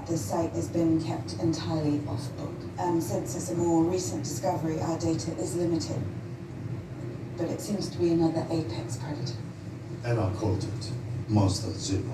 the site has been kept entirely off-book. Since it's a more recent discovery, our data is limited. But it seems to be another apex predator. And I called it Monster Zero.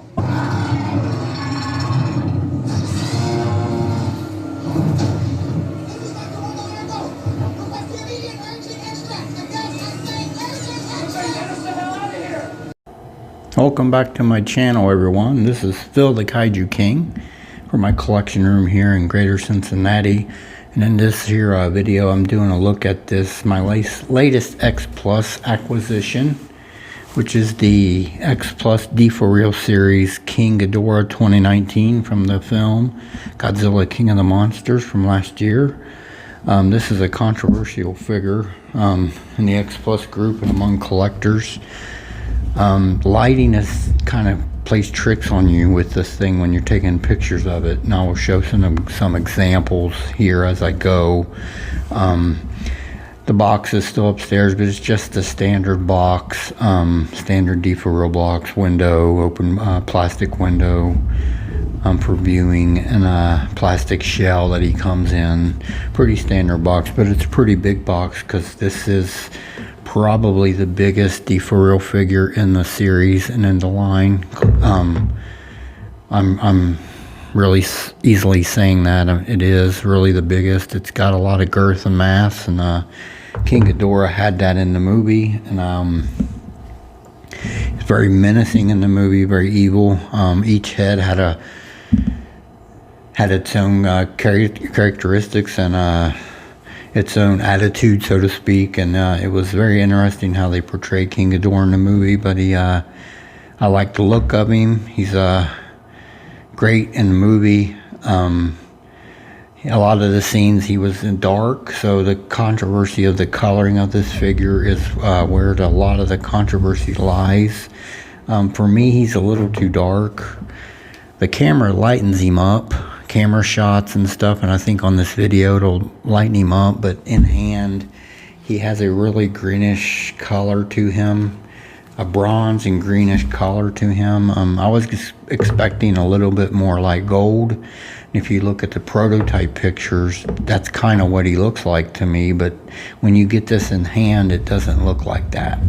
Welcome back to my channel, everyone. This is Phil the Kaiju King from my collection room here in Greater Cincinnati. And in this here video, I'm doing a look at this, my latest X Plus acquisition, which is the X Plus deforeal series King Ghidorah 2019 from the film Godzilla King of the Monsters from last year. This is a controversial figure in the X Plus group and among collectors. Lighting has kind of plays tricks on you with this thing when you're taking pictures of it, and I will show some examples here as I go. The box is still upstairs, but it's just a standard box, standard deforeal box, window, open plastic window for viewing, and a plastic shell that he comes in. Pretty standard box, but it's a pretty big box because this is probably the biggest deforeal figure in the series and in the line. I'm really easily saying that it is really the biggest. It's got a lot of girth and mass, and King Ghidorah had that in the movie, and it's very menacing in the movie, very evil. Each head had its own characteristics and its own attitude, so to speak, and it was very interesting how they portrayed King Ghidorah in the movie. But I like the look of him. He's great in the movie. A lot of the scenes he was in dark, so the controversy of the coloring of this figure is where a lot of the controversy lies. For me, he's a little too dark. The camera lightens him up, camera shots and stuff, and I think on this video it'll lighten him up, but in hand he has a really greenish color to him, a bronze and greenish color to him. I was expecting a little bit more like gold. If you look at the prototype pictures, that's kind of what he looks like to me, but when you get this in hand, it doesn't look like that,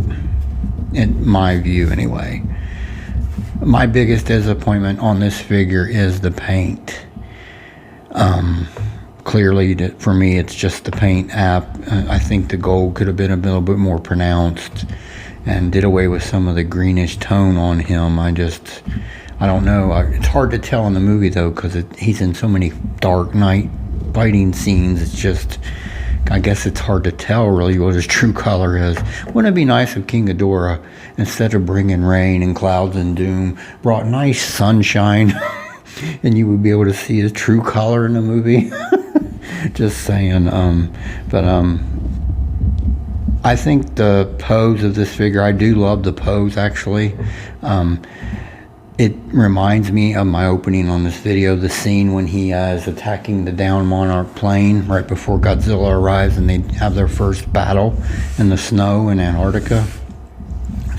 in my view anyway. My biggest disappointment on this figure is the paint. Clearly, for me, it's just the paint app. I think the gold could have been a little bit more pronounced and did away with some of the greenish tone on him. I don't know. It's hard to tell in the movie, though, because he's in so many dark night fighting scenes. It's just, I guess it's hard to tell really what his true color is. Wouldn't it be nice if King Ghidorah, instead of bringing rain and clouds and doom, brought nice sunshine and you would be able to see his true color in the movie? Just saying. I think the pose of this figure, I do love the pose actually. It reminds me of my opening on this video, the scene when he is attacking the down Monarch plane right before Godzilla arrives and they have their first battle in the snow in Antarctica.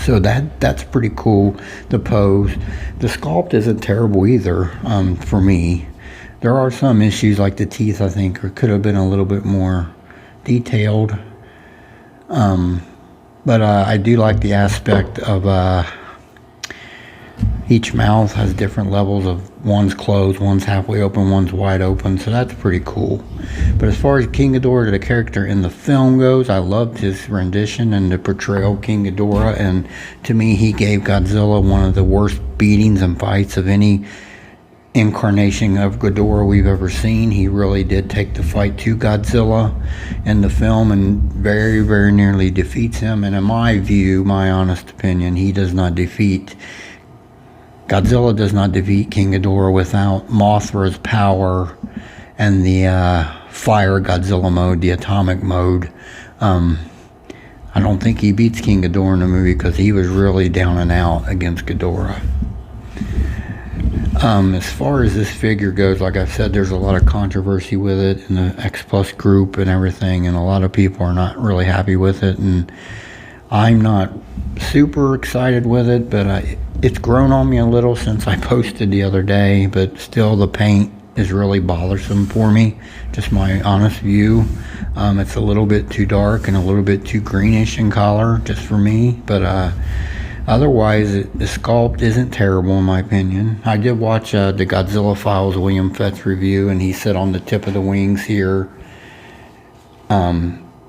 So that's pretty cool, the pose. The sculpt isn't terrible either, for me. There are some issues like the teeth, I think, could have been a little bit more detailed. But I do like the aspect of each mouth has different levels of, one's closed, one's halfway open, one's wide open, so that's pretty cool. But as far as King Ghidorah, the character in the film goes, I loved his rendition and the portrayal of King Ghidorah, and to me he gave Godzilla one of the worst beatings and fights of any incarnation of Ghidorah we've ever seen. He really did take the fight to Godzilla in the film and very, very nearly defeats him, and in my view, my honest opinion, he does not defeat Godzilla does not defeat King Ghidorah without Mothra's power and the fire Godzilla mode, the atomic mode. I don't think he beats King Ghidorah in the movie because he was really down and out against Ghidorah. As far as this figure goes, like I said, there's a lot of controversy with it in the X Plus group and everything, and a lot of people are not really happy with it, and I'm not super excited with it, but it's grown on me a little since I posted the other day, but still the paint is really bothersome for me. Just my honest view. It's a little bit too dark and a little bit too greenish in color, just for me. But otherwise, the sculpt isn't terrible in my opinion. I did watch the Godzilla Files William Fett's review, and he said on the tip of the wings here,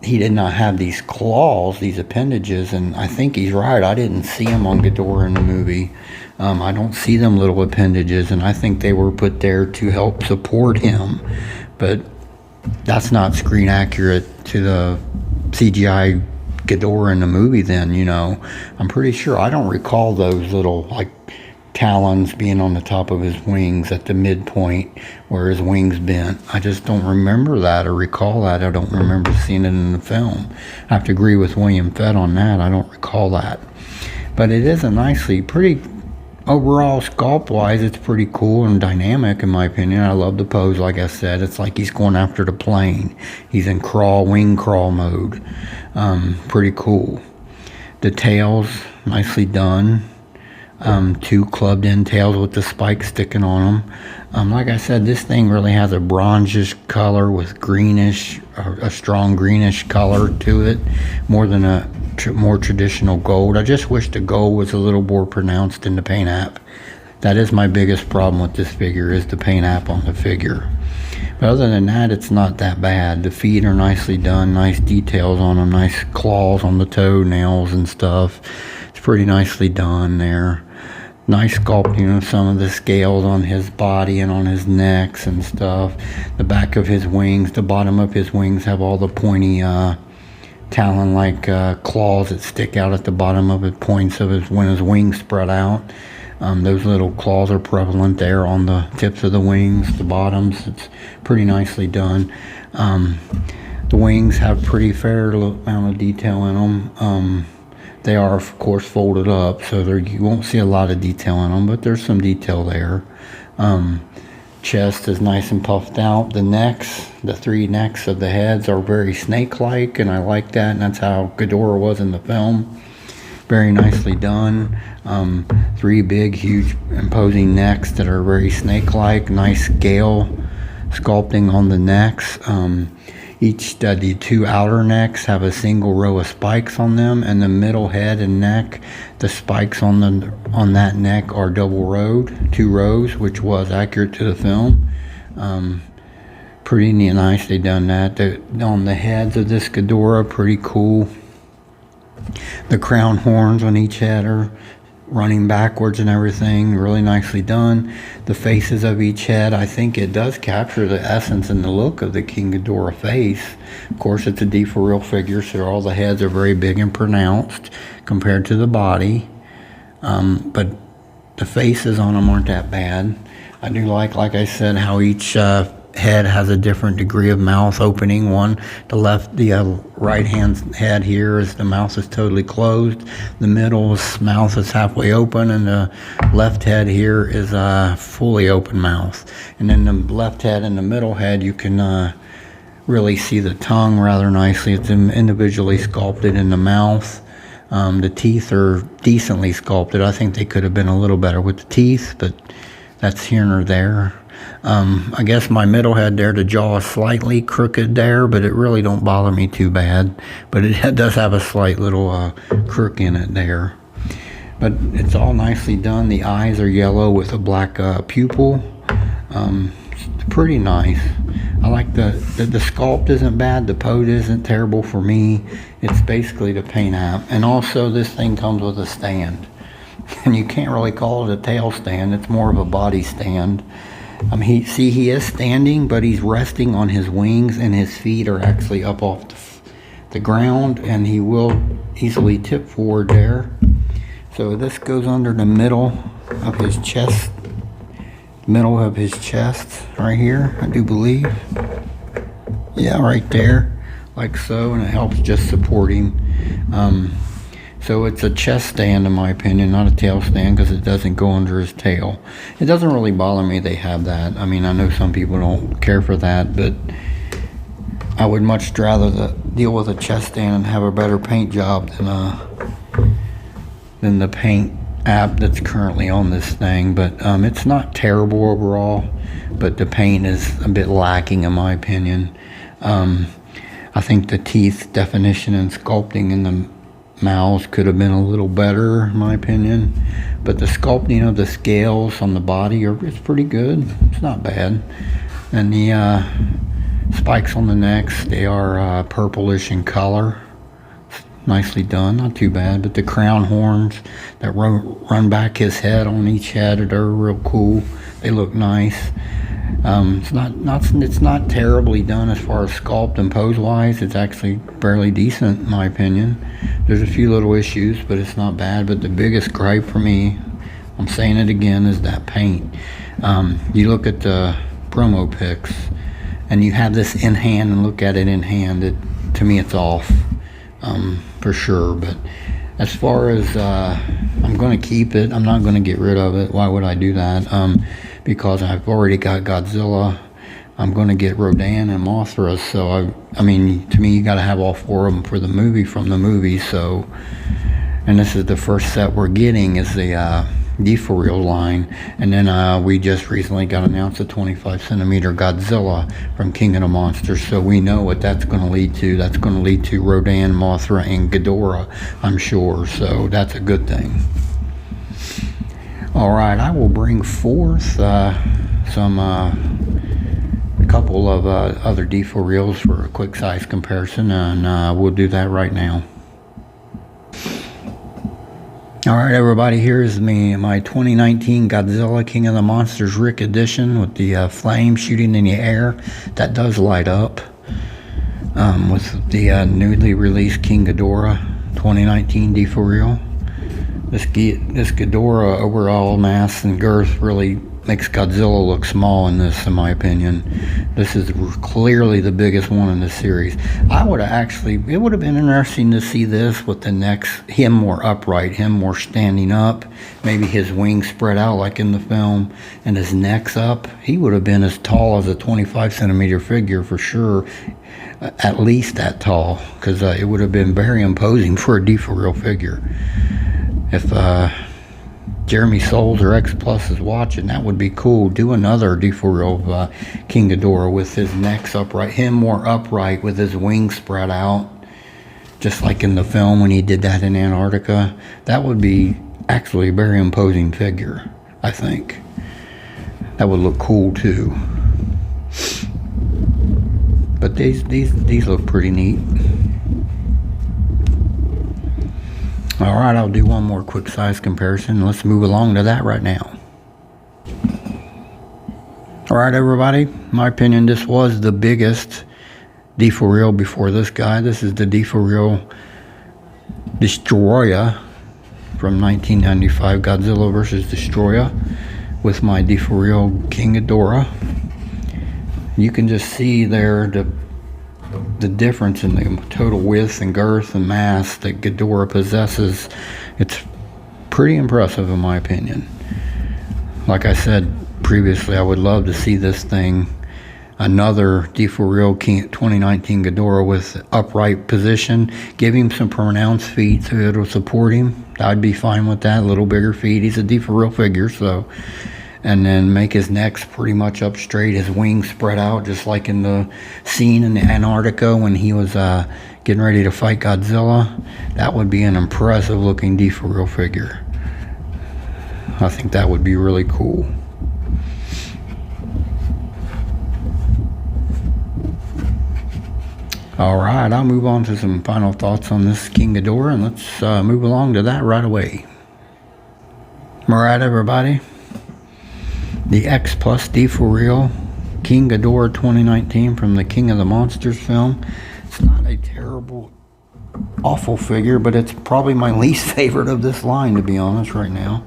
he did not have these claws, these appendages, and I think he's right. I didn't see them on Ghidorah in the movie. I don't see them little appendages, and I think they were put there to help support him. But that's not screen accurate to the CGI Ghidorah in the movie then, you know. I'm pretty sure. I don't recall those little, like, talons being on the top of his wings at the midpoint where his wings bent. I just don't remember that or recall that. I don't remember seeing it in the film. I have to agree with William Fett on that. I don't recall that. But it is a nicely, pretty, overall sculpt wise, it's pretty cool and dynamic in my opinion. I love the pose, like I said. It's like he's going after the plane. He's in wing crawl mode. Pretty cool. The tails, nicely done. Two clubbed in tails with the spikes sticking on them. Like I said, this thing really has a bronzish color with greenish, a strong greenish color to it, more than a more traditional gold. I just wish the gold was a little more pronounced in the paint app. That is my biggest problem with this figure, is the paint app on the figure. But other than that, it's not that bad. The feet are nicely done, nice details on them, nice claws on the toenails and stuff. It's pretty nicely done there. Nice sculpting of some of the scales on his body and on his necks and stuff. The back of his wings, the bottom of his wings have all the pointy talon-like claws that stick out at the bottom of the points of his, when his wings spread out. Those little claws are prevalent there on the tips of the wings, the bottoms. It's pretty nicely done. The wings have pretty fair amount of detail in them. They are, of course, folded up, so you won't see a lot of detail in them, but there's some detail there. Chest is nice and puffed out. The necks, the three necks of the heads are very snake-like, and I like that, and that's how Ghidorah was in the film. Very nicely done. Three big, huge, imposing necks that are very snake-like. Nice scale sculpting on the necks. The two outer necks have a single row of spikes on them, and the middle head and neck, the spikes on that neck are double rowed, 2 rows, which was accurate to the film. Pretty nicely done that. On the heads of this Ghidorah, pretty cool. The crown horns on each head are running backwards and everything, really nicely done. The faces of each head, I think it does capture the essence and the look of the King Ghidorah face. Of course, it's a deforeal figure, so all the heads are very big and pronounced compared to the body. But the faces on them aren't that bad. I do like I said, how each head has a different degree of mouth opening. The right hand head here is the mouth is totally closed. The middle's mouth is halfway open, and the left head here is a fully open mouth. And then the left head and the middle head, you can really see the tongue rather nicely. It's individually sculpted in the mouth. The teeth are decently sculpted. I think they could have been a little better with the teeth, but that's here nor there. I guess my middle head there, the jaw is slightly crooked there, but it really don't bother me too bad. But it does have a slight little crook in it there. But it's all nicely done. The eyes are yellow with a black pupil. It's pretty nice. I like the sculpt isn't bad. The pose isn't terrible for me. It's basically the paint app. And also this thing comes with a stand. And you can't really call it a tail stand. It's more of a body stand. He is standing, but he's resting on his wings, and his feet are actually up off the ground, and he will easily tip forward there. So this goes under the middle of his chest, right here, I do believe. Yeah, right there, like so, and it helps just support him. So it's a chest stand in my opinion, not a tail stand, because it doesn't go under his tail. It doesn't really bother me they have that. I mean, I know some people don't care for that, but I would much rather deal with a chest stand and have a better paint job than the paint app that's currently on this thing, but it's not terrible overall, but the paint is a bit lacking in my opinion. I think the teeth definition and sculpting in the mouths could have been a little better in my opinion, but the sculpting of the scales on the body it's pretty good. It's not bad. And the spikes on the necks, they are purplish in color. Nicely done, not too bad. But the crown horns that run back his head on each head, they're real cool. They look nice. It's not terribly done as far as sculpt and pose wise. It's actually fairly decent in my opinion. There's a few little issues, but it's not bad. But the biggest gripe for me, I'm saying it again, is that paint. You look at the promo pics and you have this in hand and look at it in hand, to me it's off. For sure. But as far as I'm going to keep it, I'm not going to get rid of it. Why would I do that? Because I've already got Godzilla. I'm going to get Rodan and Mothra, so I mean, to me you got to have all four of them for the movie, from the movie. So, and this is the first set we're getting is the deforeal line, and then we just recently got announced a 25 centimeter Godzilla from King of the Monsters, so we know what that's going to lead to. That's going to lead to Rodan, Mothra, and Ghidorah, I'm sure, so that's a good thing. Alright, I will bring forth a couple of other deforeals for a quick size comparison, and we'll do that right now. Alright everybody, here's my 2019 Godzilla King of the Monsters Rick edition with the flame shooting in the air. That does light up. With the newly released King Ghidorah 2019 deforeal. This Ghidorah overall mass and girth really makes Godzilla look small in this, in my opinion. This is clearly the biggest one in the series. It would have been interesting to see this with the necks, him more upright, him more standing up, maybe his wings spread out like in the film, and his neck's up. He would have been as tall as a 25 centimeter figure for sure, at least that tall, because it would have been very imposing for a deforeal figure. If Jeremy Souls or X Plus is watching, that would be cool. Do another deforeal of King Ghidorah with his necks upright, him more upright with his wings spread out, just like in the film when he did that in Antarctica. That would be actually a very imposing figure, I think. That would look cool too. But these look pretty neat. Alright, I'll do one more quick size comparison. Let's move along to that right now. Alright everybody, in my opinion this was the biggest deforeal before this guy. This is the deforeal Destroyer from 1995, Godzilla vs. Destroyer, with my deforeal King Ghidorah. You can just see there the difference in the total width and girth and mass that Ghidorah possesses. It's pretty impressive in my opinion. Like I said previously, I would love to see this thing, another deforeal 2019 Ghidorah with upright position. Give him some pronounced feet so it'll support him. I'd be fine with that. A little bigger feet. He's a deforeal figure, so. And then make his necks pretty much up straight, his wings spread out, just like in the scene in Antarctica when he was getting ready to fight Godzilla. That would be an impressive looking deforeal figure. I think that would be really cool. Alright, I'll move on to some final thoughts on this King Ghidorah, and let's move along to that right away. Alright everybody. The X Plus deforeal King Ghidorah 2019 from the King of the Monsters film. It's not a terrible, awful figure, but it's probably my least favorite of this line, to be honest, right now.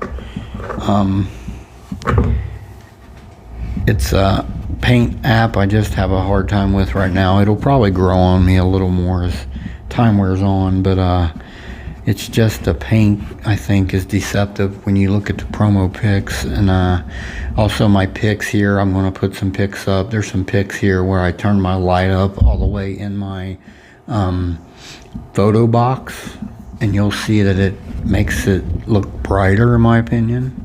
It's a paint app I just have a hard time with right now. It'll probably grow on me a little more as time wears on, but it's just the paint, I think, is deceptive when you look at the promo pics. And also my pics here, I'm going to put some pics up. There's some pics here where I turn my light up all the way in my photo box, and you'll see that it makes it look brighter, in my opinion.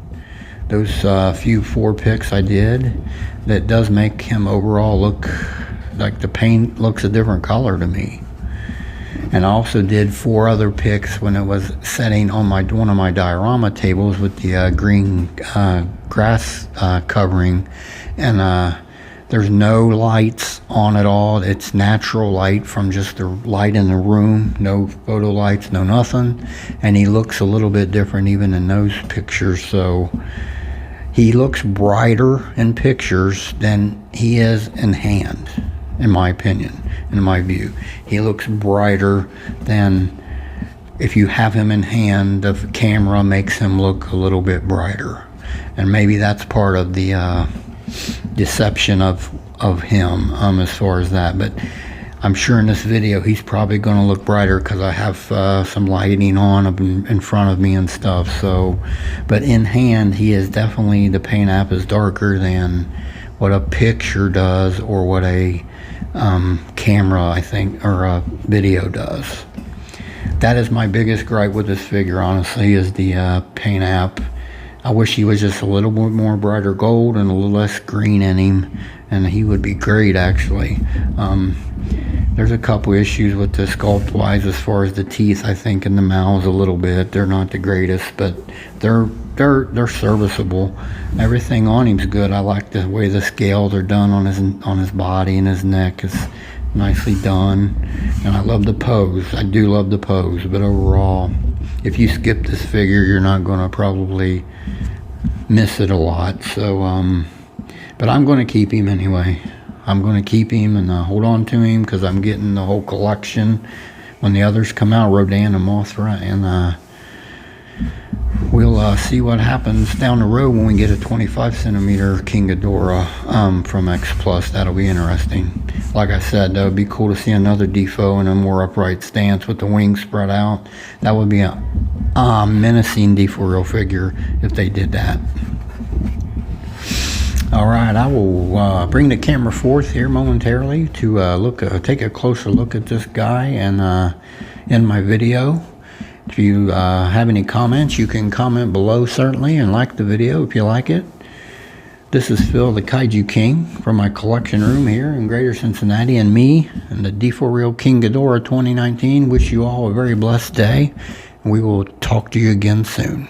Those few 4 picks I did, that does make him overall look like the paint looks a different color to me. And I also did 4 other picks when it was setting on one of my diorama tables with the green grass covering, and there's no lights on at all. It's natural light from just the light in the room, no photo lights, no nothing. And he looks a little bit different even in those pictures. So he looks brighter in pictures than he is in hand, in my opinion, in my view. He looks brighter than if you have him in hand. The camera makes him look a little bit brighter. And maybe that's part of the deception of him as far as that. But I'm sure in this video he's probably going to look brighter because I have some lighting on in front of me and stuff. So, but in hand he is definitely, the paint app is darker than what a picture does or what a camera, I think, or a video does. That is my biggest gripe with this figure, honestly, is the paint app. I wish he was just a little bit more brighter gold and a little less green in him, and he would be great, actually. There's a couple issues with the sculpt wise as far as the teeth, I think, in the mouths a little bit. They're not the greatest, but they're serviceable. Everything on him's good. I like the way the scales are done on his body, and his neck is nicely done. And I love the pose. I do love the pose, but overall, if you skip this figure, you're not going to probably miss it a lot. So, but I'm going to keep him anyway. I'm going to keep him and hold on to him because I'm getting the whole collection when the others come out, Rodan and Mothra, and we'll see what happens down the road when we get a 25 centimeter King Ghidorah from X Plus. That'll be interesting. Like I said, that would be cool to see another defo in a more upright stance with the wings spread out. That would be a menacing deforeal figure if they did that. All right, I will bring the camera forth here momentarily to take a closer look at this guy and end my video. If you have any comments, you can comment below, certainly, and like the video if you like it. This is Phil, the Kaiju King, from my collection room here in Greater Cincinnati, and me and the deforeal King Ghidorah 2019. Wish you all a very blessed day, and we will talk to you again soon.